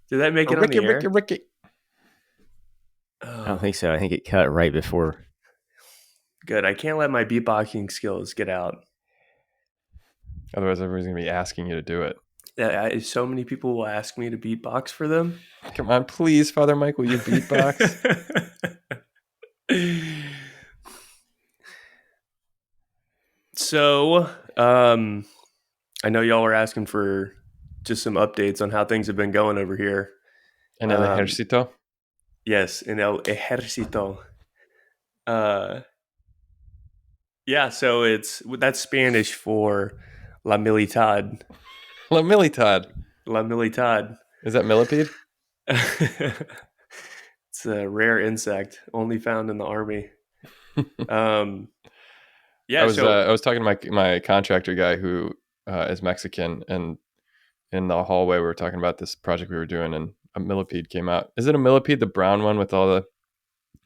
Did that make it on Ricky, the air? Ricky, Ricky. Oh, I don't think so. I think it cut right before. good. I can't let my beatboxing skills get out. Otherwise, everybody's going to be asking you to do it. So many people will ask me to beatbox for them. Come on, please, Father Mike, will you beatbox? So, I know y'all were asking for just some updates on how things have been going over here. En el ejército? Yes, in el ejército. Yeah, so that's Spanish for la militad. La Militad. La militad. Is that millipede? It's a rare insect, only found in the army. Yeah, I was talking to my contractor guy who is Mexican, and in the hallway we were talking about this project we were doing, and a millipede came out. Is it a millipede, the brown one with all the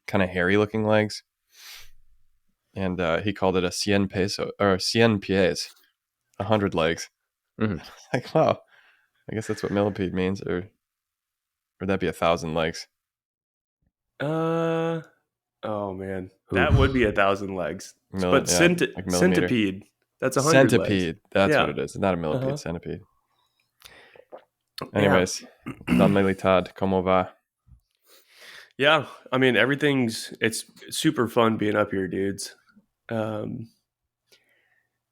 kind of hairy looking legs? And he called it a 100 peso or 100 pies, 100 legs. Mhm. Like, wow, I guess that's what millipede means, or would that be 1,000 legs? Oh man, Oof. that would be 1,000 legs. But Yeah, like millimeter. centipede, that's 100 legs. Centipede. That's Yeah. what it is. It's not a millipede. Uh-huh. Centipede. Yeah. Anyways, La Militad, ¿cómo va? Yeah, I mean it's super fun being up here, dudes.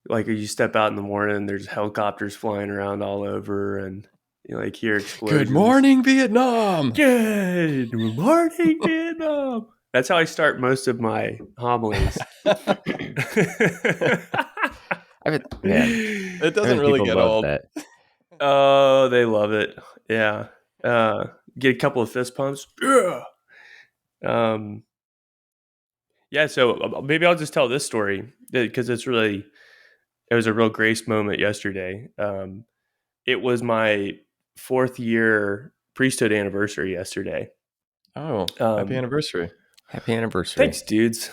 Like you step out in the morning, there's helicopters flying around all over, and you like hear explosions. Good morning, Vietnam. Good morning, Vietnam. That's how I start most of my homilies. It doesn't really get old. That. Oh, they love it. Yeah. Get a couple of fist pumps. Yeah. Yeah. So maybe I'll just tell this story because it was a real grace moment yesterday. It was my 4th year priesthood anniversary yesterday. Oh, happy anniversary. Happy anniversary. Thanks, dudes.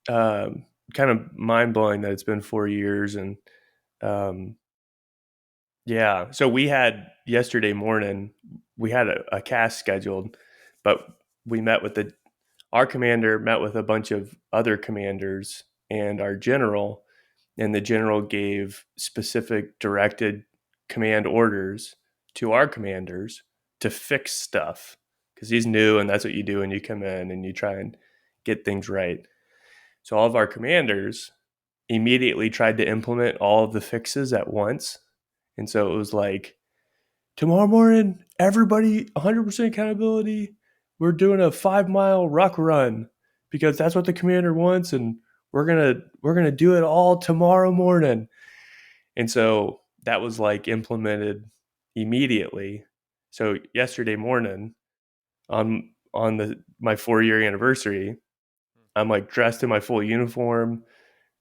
Kind of mind blowing that it's been 4 years. And yeah, so we had yesterday morning, we had a cast scheduled, but we met with our commander met with a bunch of other commanders and our general, and the general gave specific directed command orders to our commanders to fix stuff because he's new and that's what you do when you come in and you try and get things right. So all of our commanders immediately tried to implement all of the fixes at once. And so it was like, tomorrow morning, everybody, 100% accountability. We're doing a 5-mile ruck run because that's what the commander wants, and we're gonna do it all tomorrow morning. And so that was like implemented immediately. So yesterday morning, on my 4-year anniversary, I'm like dressed in my full uniform,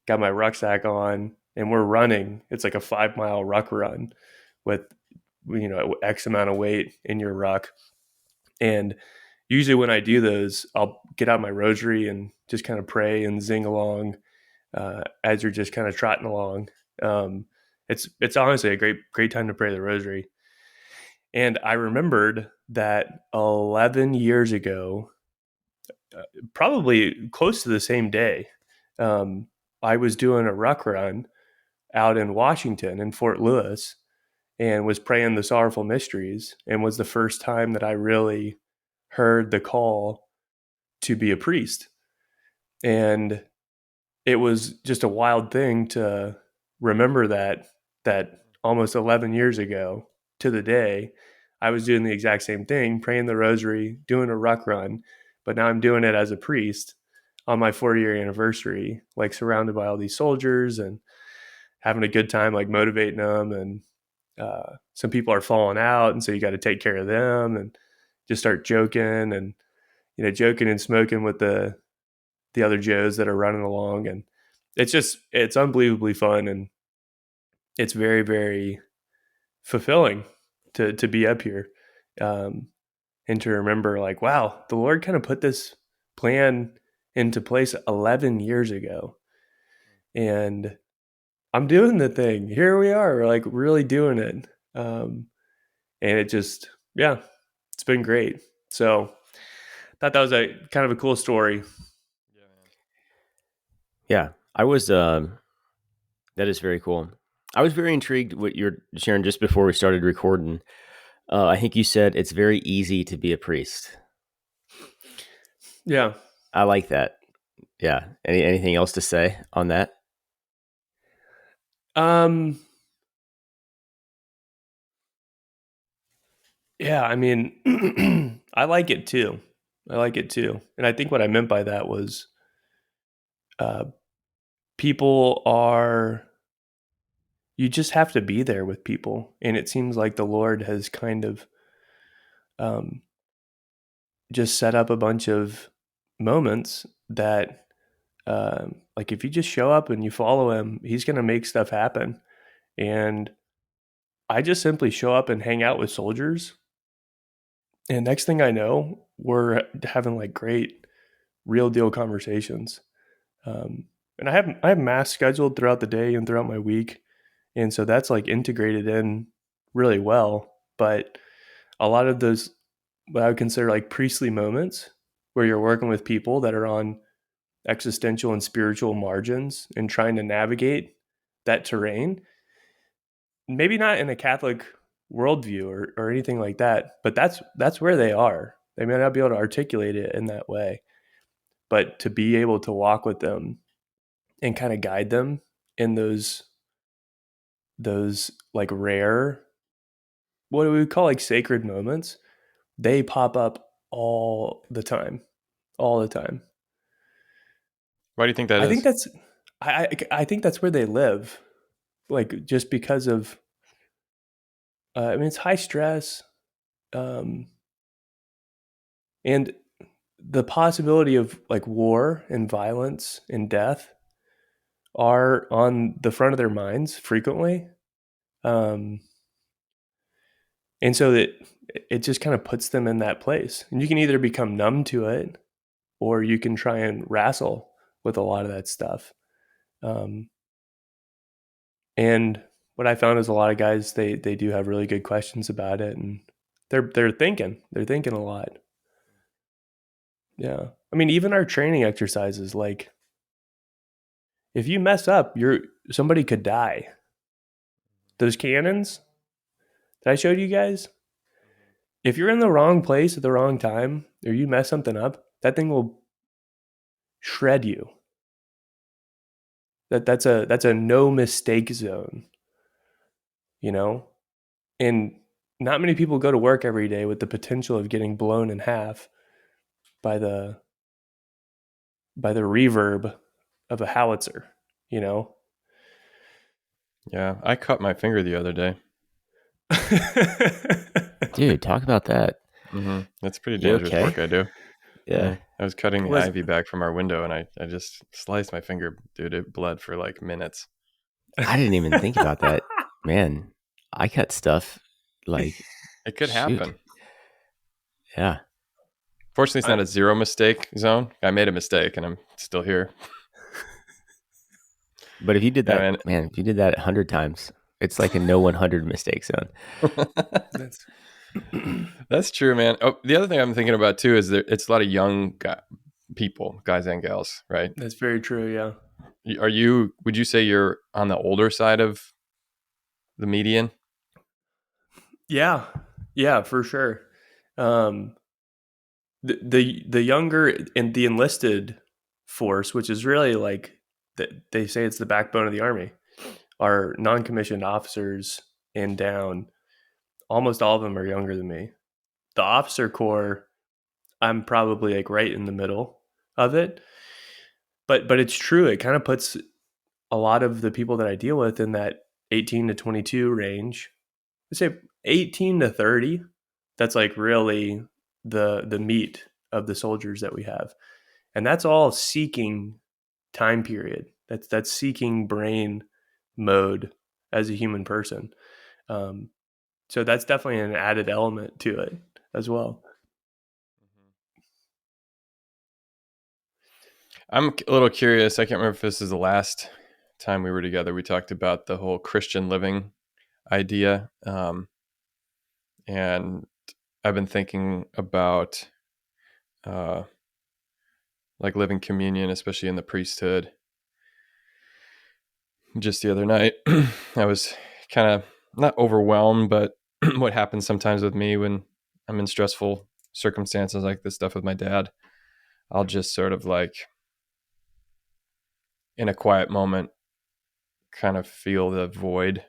got my rucksack on, and we're running. It's like a 5-mile ruck run with X amount of weight in your ruck. And usually when I do those, I'll get out my rosary and just kind of pray and zing along as you're just kind of trotting along. It's honestly a great time to pray the rosary. And I remembered that 11 years ago, probably close to the same day, I was doing a ruck run out in Washington in Fort Lewis and was praying the sorrowful mysteries, and was the first time that I really heard the call to be a priest. And it was just a wild thing to remember that almost 11 years ago to the day, I was doing the exact same thing, praying the rosary, doing a ruck run, but now I'm doing it as a priest on my 4-year anniversary, like surrounded by all these soldiers and having a good time, like motivating them. And some people are falling out, and so you got to take care of them and just start joking and joking and smoking with the other Joes that are running along. And it's unbelievably fun, and it's very, very fulfilling to be up here, and to remember like, wow, the Lord kind of put this plan into place 11 years ago, and I'm doing the thing. Here we are, like really doing it. And yeah, it's been great. So thought that was a kind of a cool story. Yeah, man. Yeah, that is very cool. I was very intrigued what you're sharing just before we started recording. I think you said it's very easy to be a priest. Yeah. I like that. Yeah. Anything else to say on that? Um. Yeah. I mean, I like it too. I like it too. And I think what I meant by that was, uh, people are. You just have to be there with people, and it seems like the Lord has kind of, um, just set up a bunch of moments that, like if you just show up and you follow him, he's going to make stuff happen. And I just simply show up and hang out with soldiers, and next thing I know, we're having like great real deal conversations. Um, and I have mass scheduled throughout the day and throughout my week, and so that's like integrated in really well. But a lot of those, what I would consider like priestly moments, where you're working with people that are on existential and spiritual margins and trying to navigate that terrain, maybe not in a Catholic worldview or anything like that, but that's where they are. They may not be able to articulate it in that way, but to be able to walk with them and kind of guide them in those like rare, what do we call like sacred moments, they pop up all the time. Why do you think that I think is? that's I think that's where they live, like just because of, I mean, it's high stress, um, and the possibility of like war and violence and death are on the front of their minds frequently. Um, and so that it just kind of puts them in that place. And you can either become numb to it, or you can try and wrestle with a lot of that stuff. Um, and what I found is a lot of guys, they do have really good questions about it, and they're thinking a lot. Yeah. I mean, even our training exercises, like if you mess up, somebody could die. Those cannons that I showed you guys, if you're in the wrong place at the wrong time or you mess something up, that thing will shred you. That's a no mistake zone, you know? And not many people go to work every day with the potential of getting blown in half by the reverb of a howitzer, you know? Yeah, I cut my finger the other day. Dude, talk about that. That's pretty You dangerous okay? work I do. Yeah. Yeah, I was cutting the Was ivy back from our window, and I just sliced my finger, dude. It bled for like minutes. I didn't even think about that. Man, I cut stuff like It could shoot. happen. Yeah. Fortunately, it's I, not a zero mistake zone. I made a mistake, and I'm still here. But if you did Yeah, that, man. man, if you did that 100 times, it's like a no 100 mistake zone. that's That's true, man. Oh, the other thing I'm thinking about too is that it's a lot of young people, guys and gals, right? that's very true. Yeah. Are you? Would you say you're on the older side of the median? Yeah. Yeah, for sure. Um, the younger and the enlisted force, which is really like they say it's the backbone of the army, are non-commissioned officers and down. Almost all of them are younger than me. The officer corps, I'm probably like right in the middle of it. But it's true. It kind of puts a lot of the people that I deal with in that 18 to 22 range. I say 18 to 30. That's like really the meat of the soldiers that we have. And that's all seeking time period. That's seeking brain mode as a human person. Um, so that's definitely an added element to it as well. I'm a little curious. I can't remember if this is the last time we were together. We talked about the whole Christian living idea, and I've been thinking about like living communion, especially in the priesthood. Just the other night, I was kind of not overwhelmed, but what happens sometimes with me when I'm in stressful circumstances like this stuff with my dad, I'll just sort of like in a quiet moment kind of feel the void,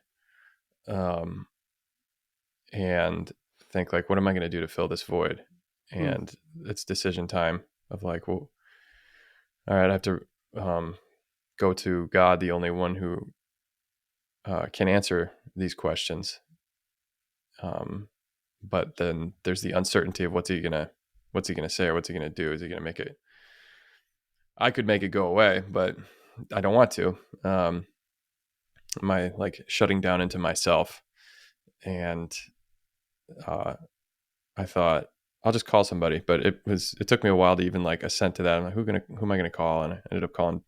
um, and think like, what am I going to do to fill this void? Hmm. And it's decision time of like, well, all right, I have to um, go to God, the only one who can answer these questions. But then there's the uncertainty of what's he gonna say, or what's he gonna do? Is he gonna make it? I could make it go away, but I don't want to. My like shutting down into myself, and uh, I thought I'll just call somebody, but it took me a while to even like assent to that. I'm like, who am I gonna call? And I ended up calling a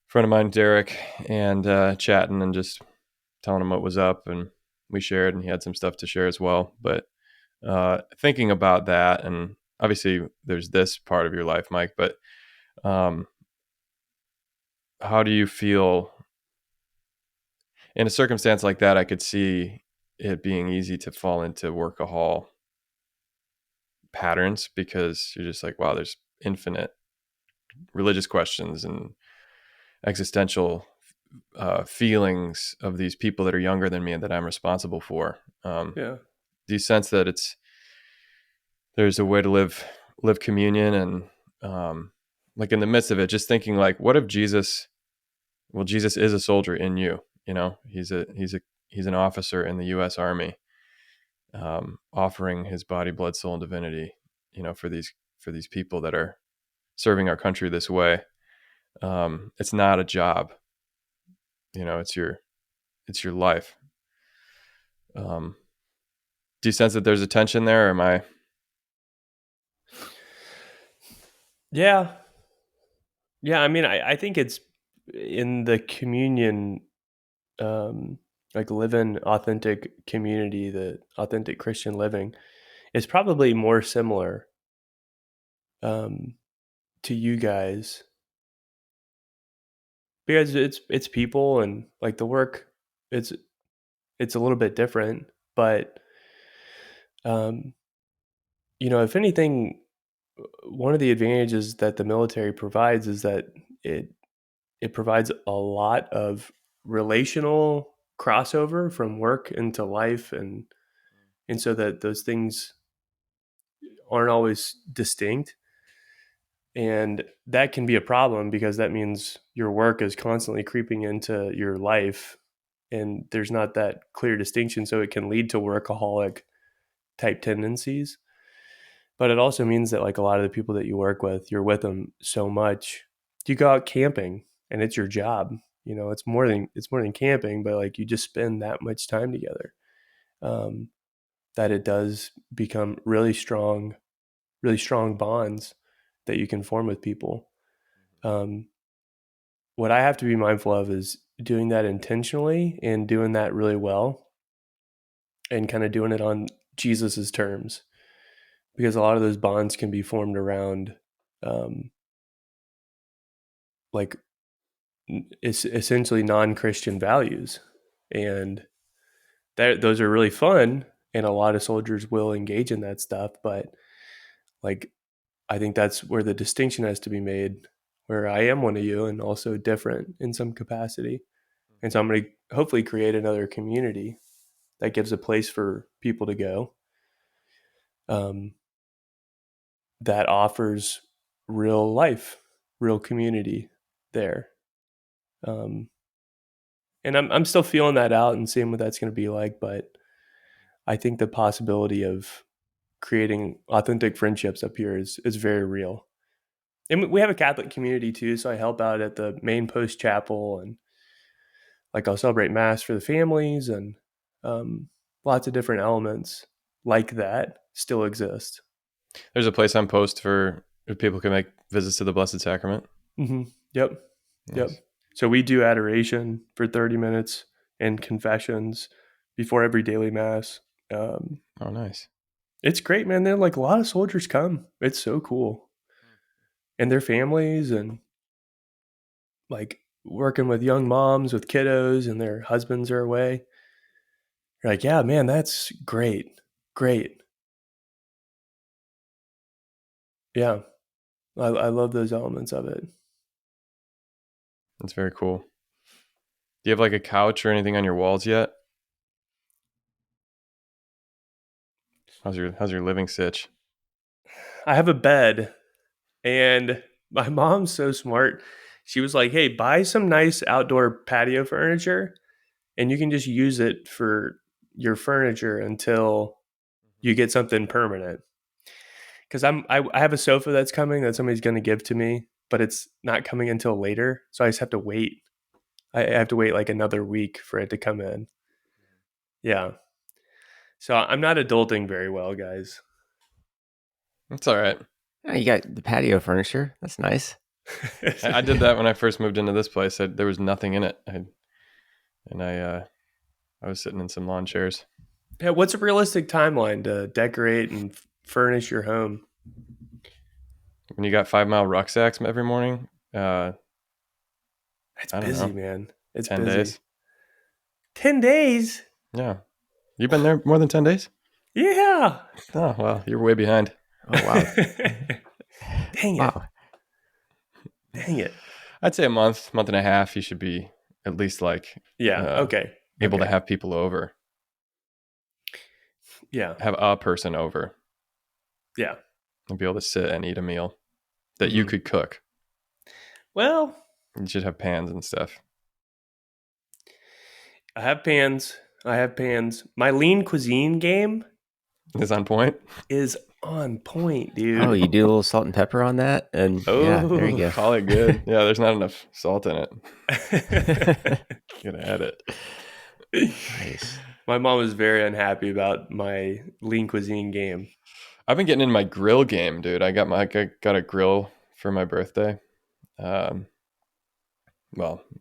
friend of mine, Derek, and chatting and just telling him what was up, and we shared, and he had some stuff to share as well. But thinking about that, and obviously there's this part of your life, Mike, but um, how do you feel in a circumstance like that? I could see it being easy to fall into workahol patterns because you're just like, wow, there's infinite religious questions and existential feelings of these people that are younger than me and that I'm responsible for. Yeah. Do you sense that there's a way to live communion, and like in the midst of it, just thinking like, what if Jesus is a soldier in you, he's an officer in the US Army, offering his body, blood, soul, and divinity, for these people that are serving our country this way. It's not a job, it's your life. um, do you sense that there's a tension there, or am I? Yeah. Yeah. I mean, I think it's in the communion, um, like living authentic community, the authentic Christian living is probably more similar um, to you guys because it's people and like the work, it's it's a little bit different, but um, if anything, one of the advantages that the military provides is that it it provides a lot of relational crossover from work into life, and so that those things aren't always distinct, and that can be a problem because that means your work is constantly creeping into your life and there's not that clear distinction, so it can lead to workaholic type tendencies. But it also means that like a lot of the people that you work with, you're with them so much. You go out camping and it's your job. It's more than camping, but like you just spend that much time together. Um, that it does become really strong bonds that you can form with people. Um, what I have to be mindful of is doing that intentionally and doing that really well and kind of doing it on Jesus's terms, because a lot of those bonds can be formed around um, like it's essentially non-Christian values, and those are really fun, and a lot of soldiers will engage in that stuff. But like, I think that's where the distinction has to be made, where I am one of you and also different in some capacity. And so I'm going to hopefully create another community that gives a place for people to go, um, that offers real life, real community there. Um, and I'm still feeling that out and seeing what that's going to be like. But I think the possibility of creating authentic friendships up here is very real. And we have a Catholic community too, so I help out at the main post chapel, and like I'll celebrate mass for the families, and um, lots of different elements like that still exist. There's a place on Post for if people can make visits to the Blessed Sacrament. Mm-hmm. Yep. Yep. Nice. So we do adoration for 30 minutes and confessions before every daily mass. Um, Oh, nice. It's great, man. They're like a lot of soldiers come. It's so cool. And their families and like working with young moms with kiddos and their husbands are away. You're like, yeah, man, that's great. Great. Yeah. I love those elements of it. That's very cool. Do you have like a couch or anything on your walls yet? How's your living sitch? I have a bed, and my mom's so smart. She was like, hey, buy some nice outdoor patio furniture, and you can just use it for your furniture until you get something permanent. Because I have a sofa that's coming that somebody's going to give to me, but it's not coming until later. So I just have to wait. I have to wait like another week for it to come in. Yeah. So I'm not adulting very well, guys. It's all right. Oh, you got the patio furniture. That's nice. I did that when I first moved into this place. There was nothing in it, I was sitting in some lawn chairs. Yeah, what's a realistic timeline to decorate and furnish your home? When you got 5 mile rucksacks every morning, It's I don't busy, know, man. It's 10 busy. days. 10 days? Yeah, you've been there more than 10 days. Yeah. Oh well, you're way behind. Oh wow. Dang it. Wow. Dang it. I'd say a month and a half. You should be at least like Yeah. uh, Okay. able Okay. to have people over. Yeah. Have a person over Yeah. and be able to sit and eat a meal that you could cook. Well, You should have pans and stuff. I have pans. My Lean Cuisine game Is on point. is on point, dude. Oh, you do a little salt and pepper on that, and yeah, there you go. Call it good. Yeah, there's not enough salt in it. Gotta add it. Nice. My mom was very unhappy about my Lean Cuisine game. I've been getting in my grill game, dude. I got a grill for my birthday. Well,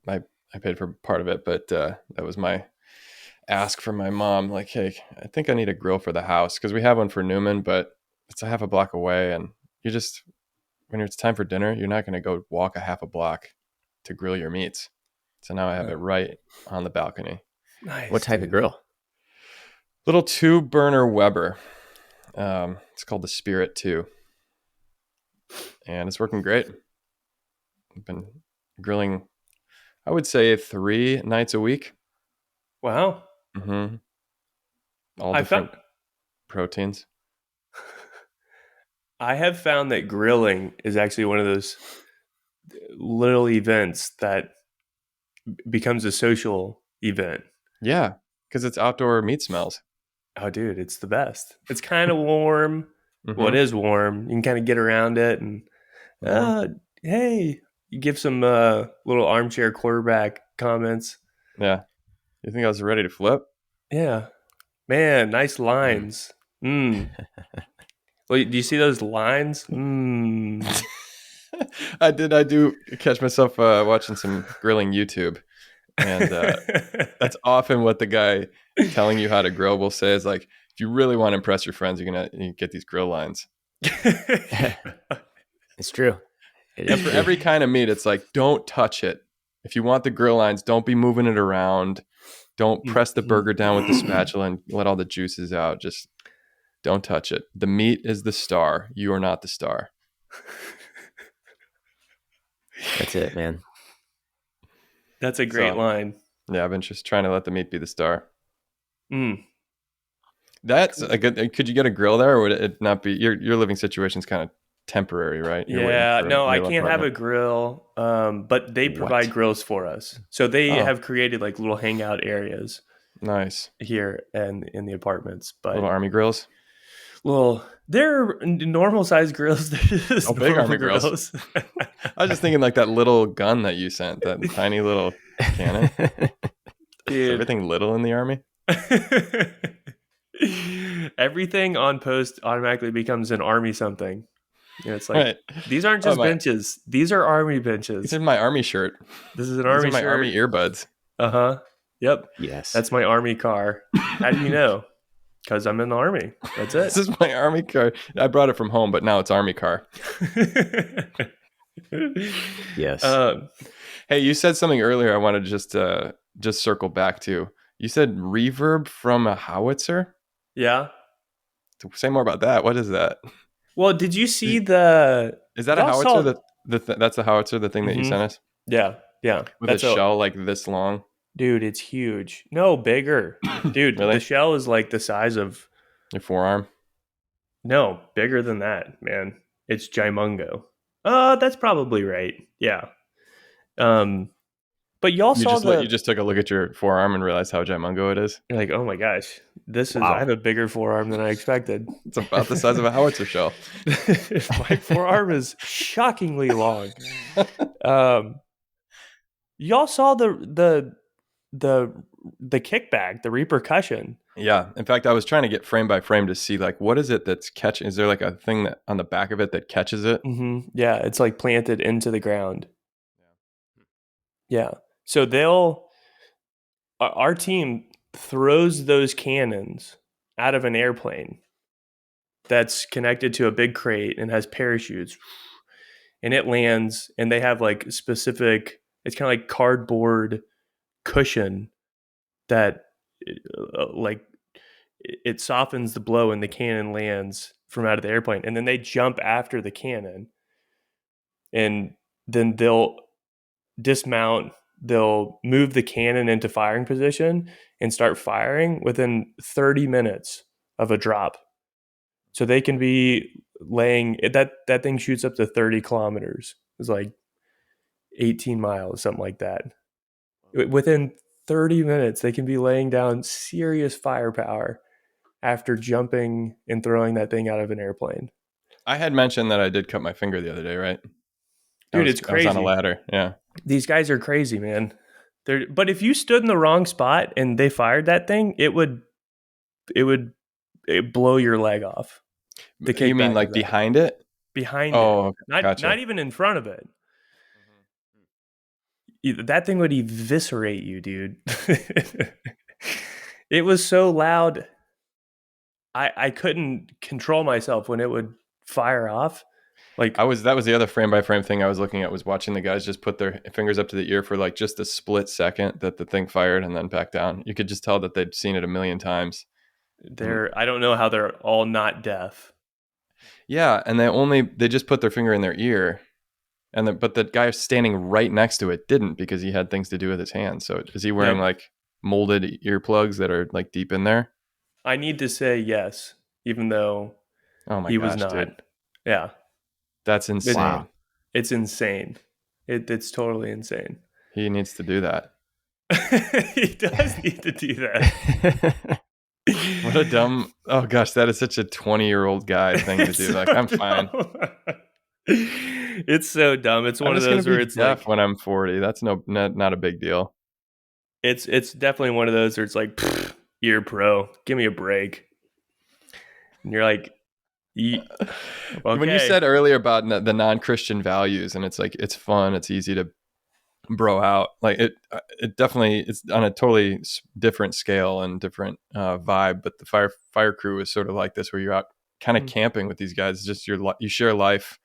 I paid for part of it, but that was my ask from my mom. Like, hey, I think I need a grill for the house because we have one for Newman, but it's a half a block away, and you just when it's time for dinner, you're not going to go walk a half a block to grill your meats. So now I have it right on the balcony. Nice. What type dude. of grill? Little 2-burner Weber. It's called the Spirit 2, and it's working great. I've been grilling, I would say 3 nights a week. Wow. Mm-hmm. All I different found proteins. I have found that grilling is actually one of those little events that becomes a social event. Yeah, because it's outdoor meat smells. Oh, dude, it's the best. It's kind of warm. Mm-hmm. Well, it is warm. You can kind of get around it, and hey, you give some little armchair quarterback comments. Yeah. You think I was ready to flip? Yeah, man, nice lines. Well, do you see those lines? I do catch myself watching some grilling YouTube, and that's often what the guy telling you how to grill will say is like, if you really want to impress your friends, you get these grill lines. It's true. And for every kind of meat, it's like, don't touch it. If you want the grill lines, don't be moving it around. Don't press the burger down with the spatula and let all the juices out. Just don't touch it. The meat is the star. You are not the star. That's it, man. That's a great line. Yeah, I've been just trying to let the meat be the star. Mm. That's a good. Could you get a grill there, or would it not be? Your living situation's kind of temporary, right? Yeah, no, I can't have a grill, but they provide grills for us. So they have created like little hangout areas. Nice. Here and in the apartments, but little army grills. Well, they're normal size grills. They're just big army grills. I was just thinking like that little gun that you sent, that tiny little cannon. Is everything little in the army? Everything on post automatically becomes an army something. Yeah, it's like these aren't just benches; these are army benches. This is my army shirt. This is an army shirt. My army earbuds. Yep. Yes. That's my army car. How do you know? Because I'm in the Army. That's This it. is my Army car. I brought it from home, but now it's Army car. Yes. Hey, you said something earlier I want to just circle back to. You said reverb from a howitzer? Yeah. Say more about that. What is that? Well, did you see Is, the? is that a Y'all howitzer? saw. That's the howitzer, the thing that you Hmm. sent us? Yeah, yeah. With a That's a shell like this long? dude. It's huge. No, bigger, dude. The Really? shell is like the size of Your forearm? no, bigger than that, man. It's Jimungo. That's probably right. Yeah. Um, but y'all saw You the. just took a look at your forearm and realized how gimungo it is? You're like, oh my gosh, this is. I Wow. have a bigger forearm than I expected. It's about the size of a howitzer shell. My forearm is shockingly long. Um, y'all saw the the kickback, the repercussion. Yeah. In fact, I was trying to get frame by frame to see like what is it that's catching? Is there like a thing that on the back of it that catches it? Yeah, it's like planted into the ground. Yeah. So our team throws those cannons out of an airplane that's connected to a big crate and has parachutes, and it lands, and they have like specific, it's kind of like cardboard cushion that like it softens the blow and the cannon lands from out of the airplane, and then they jump after the cannon, and then they'll dismount, they'll move the cannon into firing position and start firing within 30 minutes of a drop. So they can be laying that thing shoots up to 30 kilometers. It's like 18 miles, something like that. Within 30 minutes, they can be laying down serious firepower after jumping and throwing that thing out of an airplane. I had mentioned that I did cut my finger the other day, right? Dude, it's I was on a crazy. ladder. Yeah. These guys are crazy, man. But if you stood in the wrong spot and they fired that thing, it would blow your leg off. The You mean kickback like of that behind it? behind it, Oh, not gotcha. even in front of it. That thing would eviscerate you, dude. It was so loud. I couldn't control myself when it would fire off. Like That was the other frame by frame thing I was looking at, was watching the guys just put their fingers up to the ear for like just a split second that the thing fired and then back down. You could just tell that they'd seen it a million times. And I don't know how they're all not deaf. yeah, and they just put their finger in their ear, but the guy standing right next to it didn't, because he had things to do with his hands. So is he wearing Yep. like molded earplugs that are like deep in there? I need to say yes, even though Oh my he was gosh, dude, not. Yeah. that's It, insane. Wow. it's insane. It's totally insane. He needs to do that. He does need to do that. What a dumb. Oh gosh, that is such a 20-year-old guy thing to It's do. so Like, I'm fine. dumb. It's so dumb. It's I'm one of just gonna those where be it's deaf like when I'm 40. That's not a big deal. it's definitely one of those where it's like, "Pfft, you're pro. Give me a break." And you're like, When you okay. said earlier about the non-Christian values, and it's like it's fun, it's easy to bro out. Like it definitely it's on a totally different scale and different vibe. But the fire crew is sort of like this, where you're out kind of Mm. camping with these guys. It's just you share life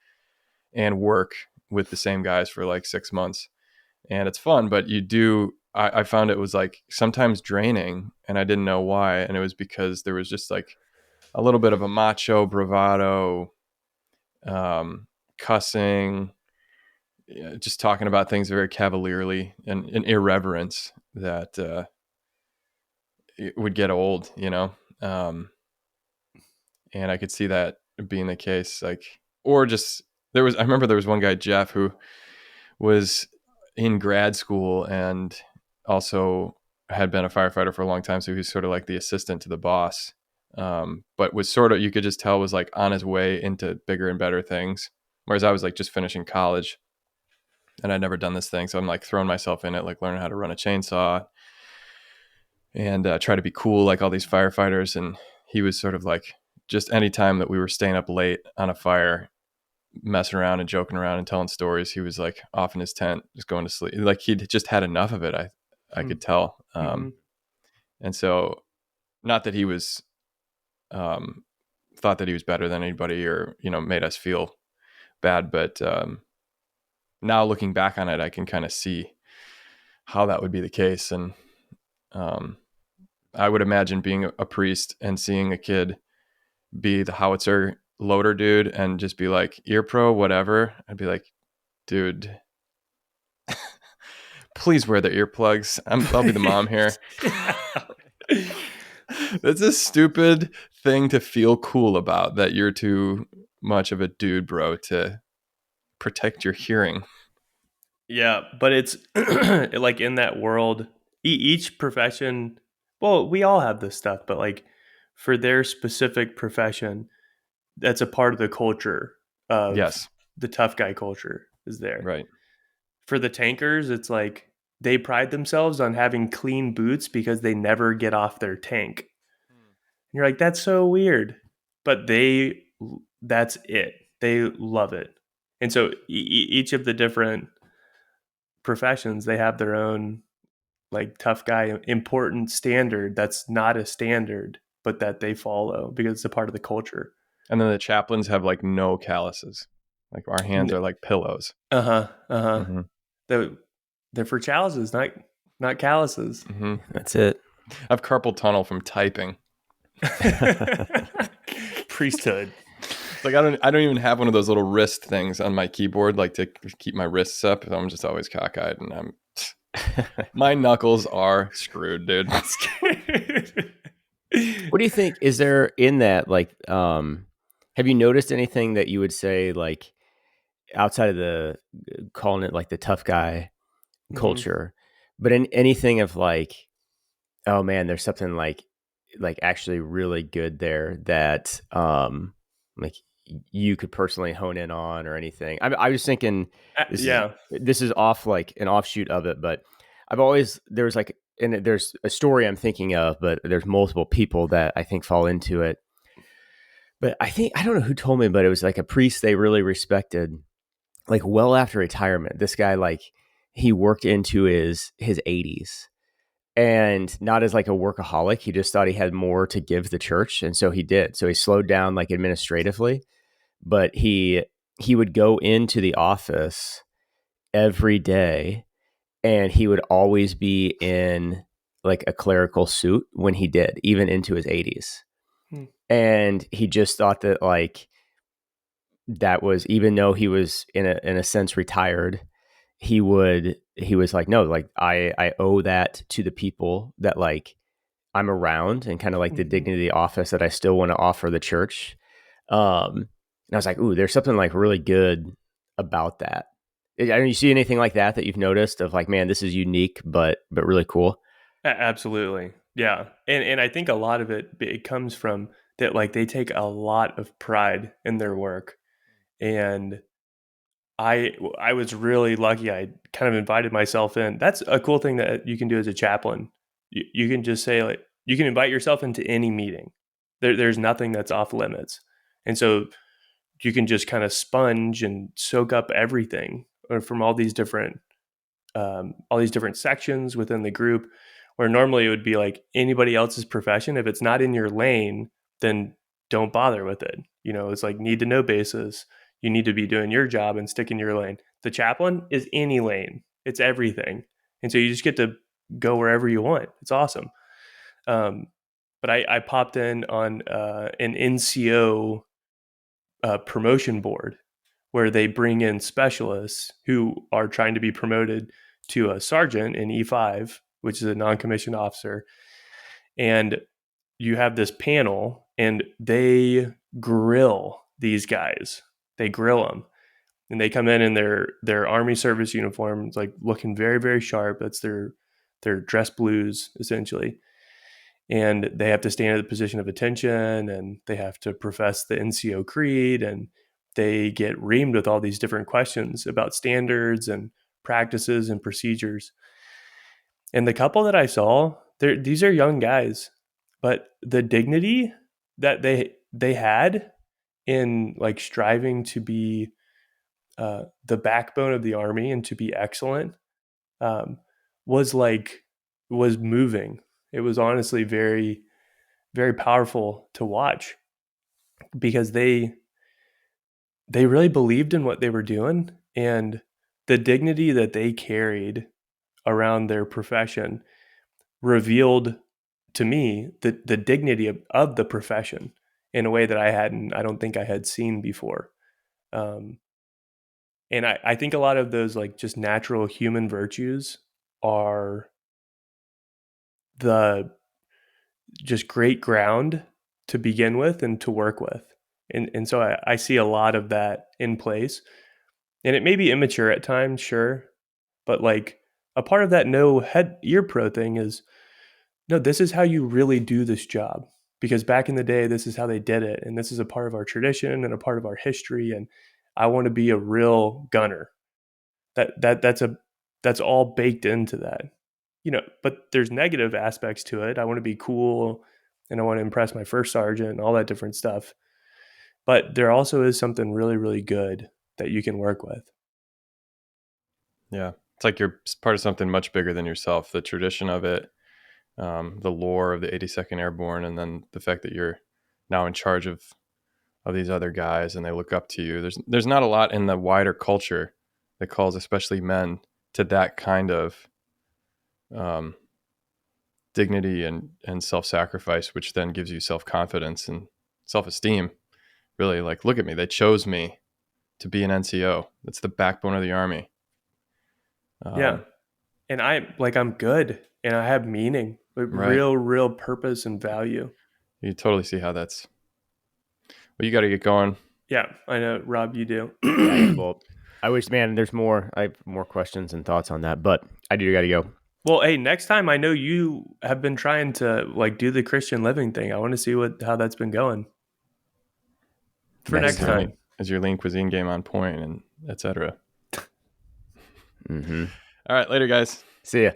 and work with the same guys for like 6 months, and it's fun. But I found it was like sometimes draining, and I didn't know why. And it was because there was just like a little bit of a macho bravado, cussing, just talking about things very cavalierly and irreverence that it would get old, and I could see that being the case. Like, or just I remember there was one guy, Jeff, who was in grad school and also had been a firefighter for a long time. So he was sort of like the assistant to the boss, but was sort of, you could just tell, was like on his way into bigger and better things. Whereas I was like just finishing college and I'd never done this thing. So I'm like throwing myself in it, like learning how to run a chainsaw and try to be cool like all these firefighters. And he was sort of like, just any time that we were staying up late on a fire, messing around and joking around and telling stories, he was like off in his tent, just going to sleep. Like, he'd just had enough of it. I could tell. Mm-hmm. And so, not that he was, um, thought that he was better than anybody, or made us feel bad. But now looking back on it, I can kind of see how that would be the case. And um, I would imagine being a priest and seeing a kid be the howitzer loader dude and just be like, ear pro, whatever. I'd be like, dude, please wear the earplugs. I'll be the mom here. That's a stupid thing to feel cool about, that you're too much of a dude, bro, to protect your hearing. Yeah, but it's like in that world, each profession, well, we all have this stuff, but like for their specific profession, that's a part of the culture of Yes, the tough guy culture is there. right. For the tankers, it's like they pride themselves on having clean boots because they never get off their tank. And you're like, that's so weird. But that's it. They love it. And so each of the different professions, they have their own like tough guy important standard that's not a standard, but that they follow because it's a part of the culture. And then the chaplains have like no calluses. Like our hands are like pillows. Uh-huh. Uh-huh. Mm-hmm. They're for chalices, not calluses. Mm-hmm. That's it. I have carpal tunnel from typing. Priesthood. Like I don't even have one of those little wrist things on my keyboard, like to keep my wrists up. I'm just always cockeyed, and my knuckles are screwed, dude. What do you think? Is there in that, like, have you noticed anything that you would say, like, outside of the calling it like the tough guy culture, but in anything of like, oh man, there's something like actually really good there that like you could personally hone in on or anything. I was thinking Yeah. this is off like an offshoot of it, but there's like, and there's a story I'm thinking of, but there's multiple people that I think fall into it. But I don't know who told me, but it was like a priest they really respected, like well after retirement. This guy, like, he worked into his 80s, and not as like a workaholic. He just thought he had more to give the church, and so he did. So he slowed down like administratively, but he would go into the office every day, and he would always be in like a clerical suit when he did, even into his 80s. Hmm. And he just thought that, like, that was, even though he was in a sense retired, he was like, no, like I owe that to the people that like I'm around, and kind of like the dignity of the office that I still want to offer the church. And I was like, ooh, there's something like really good about that. You see anything like that you've noticed of like, man, this is unique, but really cool? Absolutely. Yeah. And I think a lot of it comes from that, like they take a lot of pride in their work. And I was really lucky. I kind of invited myself in. That's a cool thing that you can do as a chaplain. You can just say, like, you can invite yourself into any meeting. There's nothing that's off limits. And so you can just kind of sponge and soak up everything from all these different sections within the group, where normally it would be like anybody else's profession. If it's not in your lane, then don't bother with it. It's like need to know basis. You need to be doing your job and stick in your lane. The chaplain is any lane. It's everything. And so you just get to go wherever you want. It's awesome. But I popped in on an NCO promotion board where they bring in specialists who are trying to be promoted to a sergeant in E5, which is a non-commissioned officer. And you have this panel, and they grill these guys. They grill them. And they come in their Army service uniforms, like looking very, very sharp. That's their dress blues, essentially. And they have to stand at the position of attention, and they have to profess the NCO creed, and they get reamed with all these different questions about standards and practices and procedures. And the couple that I saw, these are young guys, but the dignity that they had in like striving to be the backbone of the Army and to be excellent um, was moving. It was honestly very, very powerful to watch because they really believed in what they were doing, and the dignity that they carried around their profession revealed to me the dignity of the profession in a way that I don't think I had seen before. Um, and I think a lot of those like just natural human virtues are the just great ground to begin with and to work with. And so I see a lot of that in place. And it may be immature at times, sure. But like a part of that no head ear pro thing is no, this is how you really do this job. Because back in the day, this is how they did it. And this is a part of our tradition and a part of our history. And I want to be a real gunner. That's all baked into that. But there's negative aspects to it. I want to be cool and I want to impress my first sergeant and all that different stuff. But there also is something really, really good that you can work with. Yeah. It's like you're part of something much bigger than yourself. The tradition of it, the lore of the 82nd Airborne, and then the fact that you're now in charge of these other guys and they look up to you. There's not a lot in the wider culture that calls especially men to that kind of dignity and self-sacrifice, which then gives you self-confidence and self-esteem. Really, like, look at me. They chose me to be an NCO. That's the backbone of the Army. Yeah. And I'm good and I have meaning, like Right. real purpose and value. You totally see how that's, well, you got to get going. Yeah, I know, Rob, you do. Yeah, well, I wish, man, there's more. I have more questions and thoughts on that, but I do got to go. Well, hey, next time, I know you have been trying to like do the Christian living thing. I want to see how that's been going for next time. Is your Lean Cuisine game on point and etc. Mm-hmm. All right, later, guys. See ya.